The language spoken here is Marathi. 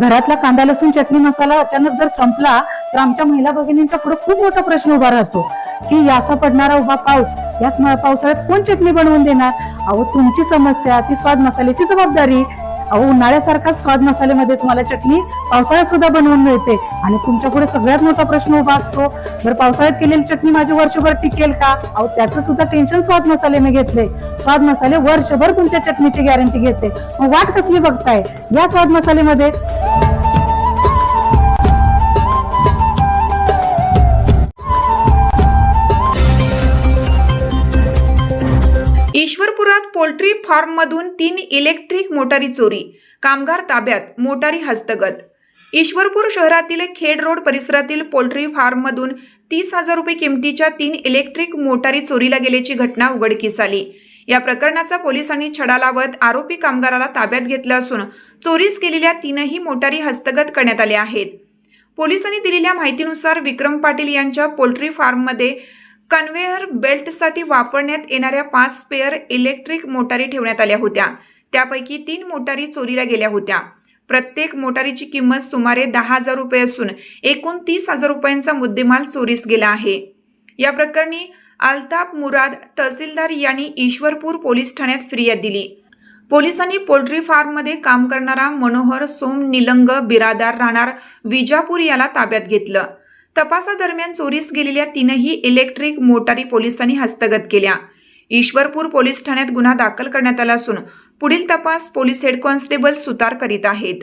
घरातला कांदा लसूण चटणी मसाला अचानक जर संपला तर आमच्या महिला भगिनींच्या पुढे खूप मोठा प्रश्न उभा राहतो की याचा पडणारा उभा पाऊस, याच पावसाळ्यात कोण चटणी बनवून देणार? अहो, तुमची समस्या ती स्वाद मसाल्याची जबाबदारी. अहो, उन्हाळ्यासारखाच स्वाद मसाल्यामध्ये तुम्हाला चटणी पावसाळ्यात सुद्धा बनवून मिळते आणि तुमच्या पुढे सगळ्यात मोठा प्रश्न उभा असतो, जर पावसाळ्यात केलेली चटणी माझी वर्षभर टिकेल का? अहो, त्याचं सुद्धा टेन्शन स्वाद मसाल्याने घेतले. स्वाद मसाले वर्षभर तुमच्या चटणीची गॅरंटी घेते. मग वाट कसली बघताय? या स्वाद मसाल्यामध्ये ईश्वरपुरात पोल्ट्री फार्ममधून 3 इलेक्ट्रिक मोटारी चोरी, कामगार ताब्यात, मोटारी हस्तगत. ईश्वरपूर शहरातील खेड रोड परिसरातील पोल्ट्री फार्ममधून 30,000 रुपये किमतीच्या 3 इलेक्ट्रिक मोटारी चोरीला गेल्याची घटना उघडकीस आली. या प्रकरणाचा पोलिसांनी छडा लावत आरोपी कामगाराला ताब्यात घेतलं असून चोरीस गेलेल्या 3ही मोटारी हस्तगत करण्यात आल्या आहेत. पोलिसांनी दिलेल्या माहितीनुसार विक्रम पाटील यांच्या पोल्ट्री फार्ममध्ये कन्व्हेअर बेल्टसाठी वापरण्यात येणाऱ्या 5 स्पेअर इलेक्ट्रिक मोटारी ठेवण्यात आल्या होत्या. त्यापैकी 3 मोटारी चोरीला गेल्या होत्या. प्रत्येक मोटारीची किंमत सुमारे 10,000 रुपये असून एकूण 30,000 रुपयांचा मुद्देमाल चोरीस गेला आहे. या प्रकरणी अल्ताफ मुराद तहसीलदार यांनी ईश्वरपूर पोलीस ठाण्यात फिर्याद दिली. पोलिसांनी पोल्ट्री फार्ममध्ये काम करणारा मनोहर सोम निलंग बिरादार राहणार विजापूर याला ताब्यात घेतलं. तपासादरम्यान चोरीस गेलेल्या 3ही इलेक्ट्रिक मोटारी पोलिसांनी हस्तगत केल्या. ईश्वरपूर पोलीस ठाण्यात गुन्हा दाखल करण्यात आला असून पुढील तपास पोलीस हेड कॉन्स्टेबल सुतार करीत आहेत.